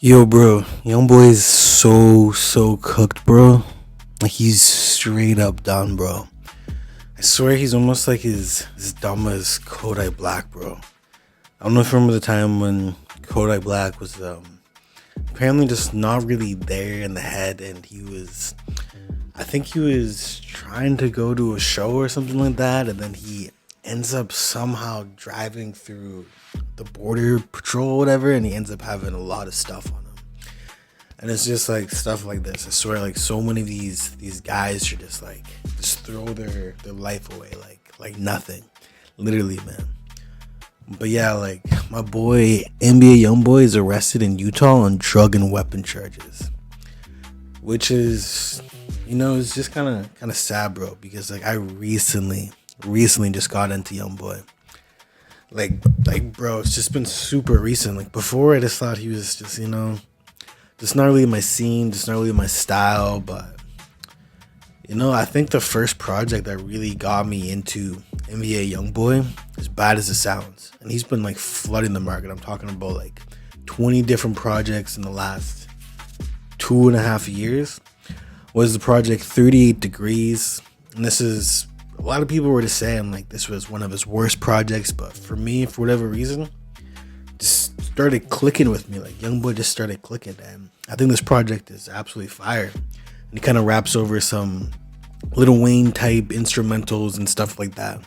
Yo, bro, YoungBoy is so cooked, bro. Like he's straight up done, bro. I swear he's almost like his dumb as Kodak Black, bro. I don't know if you remember the time when Kodak Black was apparently just not really there in the head, and I think he was trying to go to a show or something like that, and then he ends up somehow driving through the border patrol or whatever, and he ends up having a lot of stuff on him. And it's just like stuff like this. I swear, like so many of these guys should just throw their life away like nothing, literally, man. But yeah, like my boy NBA YoungBoy is arrested in Utah on drug and weapon charges, which is, it's just kind of sad, bro. Because like I recently just got into YoungBoy. Like bro, it's just been super recent. Like before, I just thought he was just just not really my scene, just not really my style. But I think the first project that really got me into NBA YoungBoy, as bad as it sounds, and he's been like flooding the market. I'm talking about like 20 different projects in the last 2.5 years. Was the project 38 Degrees, and this is, a lot of people were just saying like this was one of his worst projects, but for me, for whatever reason, just started clicking with me. Like YoungBoy just started clicking, and I think this project is absolutely fire. And he kind of raps over some Lil Wayne type instrumentals and stuff like that.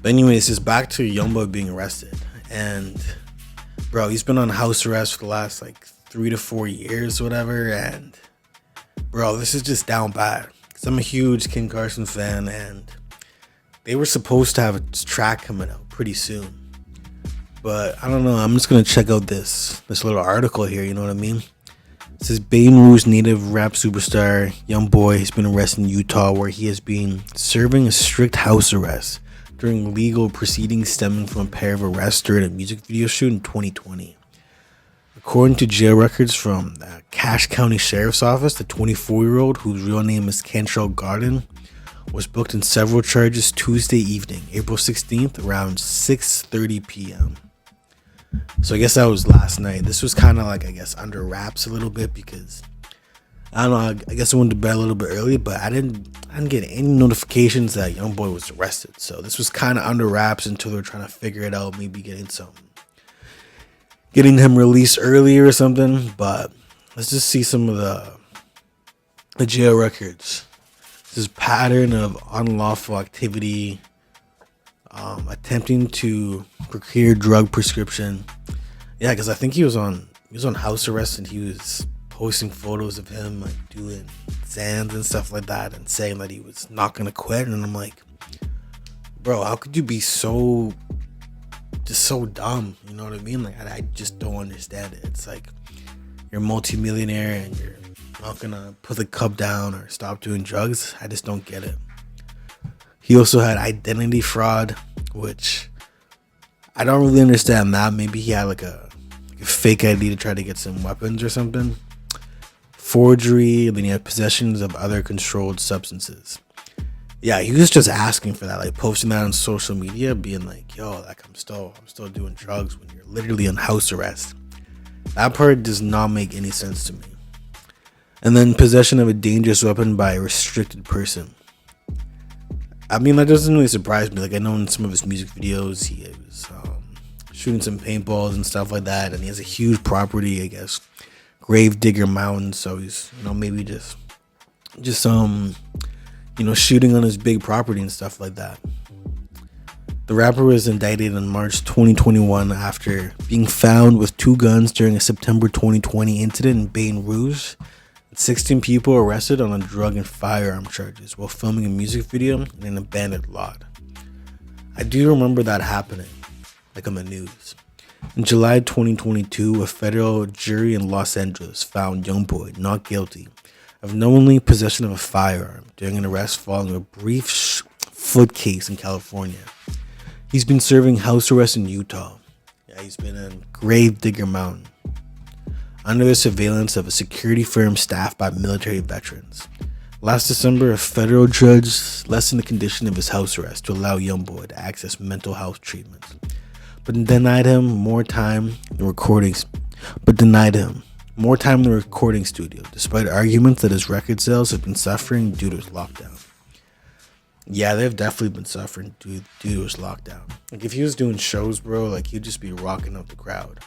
But anyways, just back to YoungBoy being arrested, and bro, he's been on house arrest for the last like 3 to 4 years, or whatever, and bro, this is just down bad. Cause I'm a huge King Carson fan, and they were supposed to have a track coming out pretty soon. But I don't know. I'm just gonna check out this little article here. You know what I mean? It says Baton Rouge native rap superstar YoungBoy has been arrested in Utah, where he has been serving a strict house arrest during legal proceedings stemming from a pair of arrests during a music video shoot in 2020. According to jail records from the Cache County Sheriff's Office, the 24-year-old, whose real name is Cantrell Garden, was booked in several charges Tuesday evening, April 16th, around 6:30 p.m. So I guess that was last night. This was kind of like, I guess, under wraps a little bit because, I don't know, I guess I went to bed a little bit early, but I didn't get any notifications that YoungBoy was arrested. So this was kind of under wraps until they were trying to figure it out, maybe getting him released earlier or something. But let's just see some of the jail records. This pattern of unlawful activity, attempting to procure drug prescription. Yeah, because I think he was on house arrest, and he was posting photos of him like doing Zans and stuff like that, and saying that he was not gonna quit. And I'm like, bro, how could you be so dumb? You know what I mean? Like I just don't understand it. It's like you're a multimillionaire and you're not gonna put the cup down or stop doing drugs. I just don't get it. He also had identity fraud, which I don't really understand that. Maybe he had like a fake ID to try to get some weapons or something. Forgery, and then he had possessions of other controlled substances. Yeah, he was just asking for that, like posting that on social media, being like, yo, like I'm still doing drugs when you're literally on house arrest. That part does not make any sense to me. And then possession of a dangerous weapon by a restricted person. I mean, that doesn't really surprise me. Like I know in some of his music videos, he was shooting some paintballs and stuff like that, and he has a huge property, I guess, Gravedigger Mountain. So he's maybe just shooting on his big property and stuff like that. The rapper was indicted in March 2021 after being found with 2 guns during a September 2020 incident in Baton Rouge. 16 people arrested on a drug and firearm charges while filming a music video in an abandoned lot. I do remember that happening, like on the news. In July 2022, a federal jury in Los Angeles found YoungBoy not guilty of knowingly possession of a firearm during an arrest following a brief foot case in California. He's been serving house arrest in Utah. Yeah, he's been in Gravedigger Mountain, under the surveillance of a security firm staffed by military veterans. Last December, a federal judge lessened the condition of his house arrest to allow YoungBoy to access mental health treatment, but denied him more time in the recording studio, despite arguments that his record sales have been suffering due to his lockdown. Yeah, they've definitely been suffering due to his lockdown. Like, if he was doing shows, bro, like, he'd just be rocking up the crowd.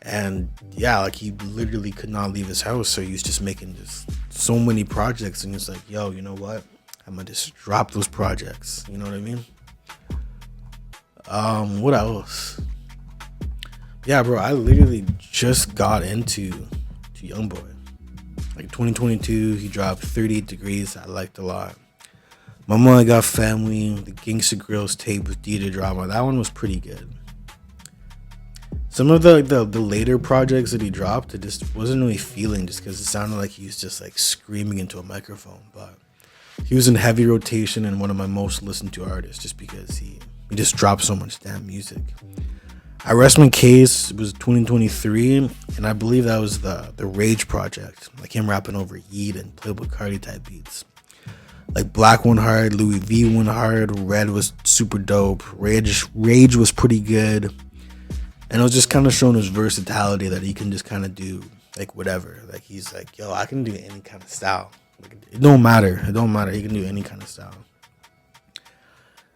And yeah, like, he literally could not leave his house, so he was just making just so many projects, and he's like, yo, you know what? I'm gonna just drop those projects. You know what I mean? What else? Yeah, bro, I literally just got into YoungBoy. Like 2022, he dropped 38 Degrees. I liked a lot. Mama I Got Family, the Gangsta Grills tape with Dita Drama. That one was pretty good. Some of the later projects that he dropped, it just wasn't really feeling, just because it sounded like he was just like screaming into a microphone. But he was in heavy rotation and one of my most listened to artists, just because he just dropped so much damn music. I Rest My Case was 2023, and I believe that was the Rage project, like him rapping over Yeet and Playboy Cardi type beats. Like Black went hard, Louis V went hard, Red was super dope, Rage was pretty good, and it was just kind of showing his versatility, that he can just kind of do like whatever. Like, he's like, yo, I can do any kind of style. Like, it don't matter, he can do any kind of style.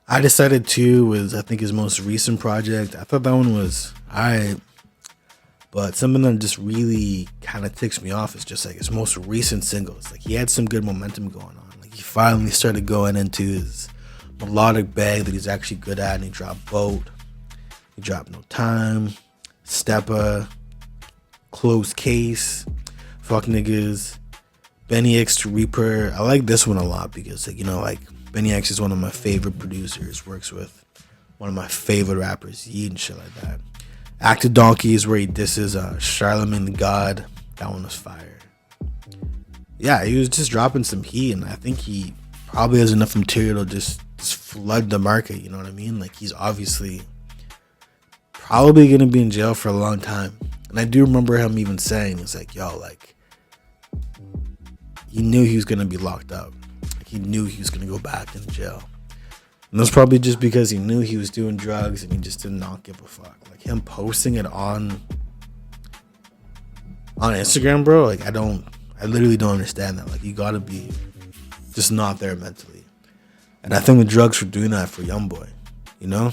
I Decided To was, I think, his most recent project. I thought that one was alright, but something that just really kind of ticks me off is just like his most recent singles. Like, he had some good momentum going on. Like, he finally started going into his melodic bag that he's actually good at, and he dropped Boat, he dropped No Time, Steppa, Closed Case, Fuck Niggas, Benny X to Reaper. I like this one a lot because, like, you know, like, Benny X is one of my favorite producers, works with one of my favorite rappers, Yeet and shit like that. Active Donkey is where he disses Charlemagne the God. That one was fire. Yeah, he was just dropping some heat, and I think he probably has enough material to just flood the market, you know what I mean? Like, he's obviously probably going to be in jail for a long time. And I do remember him even saying, it's like, yo, like, he knew he was going to be locked up. He knew he was going to go back in jail. And that's probably just because he knew he was doing drugs and he just did not give a fuck. Like, him posting it on Instagram, bro, like, I literally don't understand that. Like, you got to be just not there mentally. And I think the drugs were doing that for YoungBoy, you know?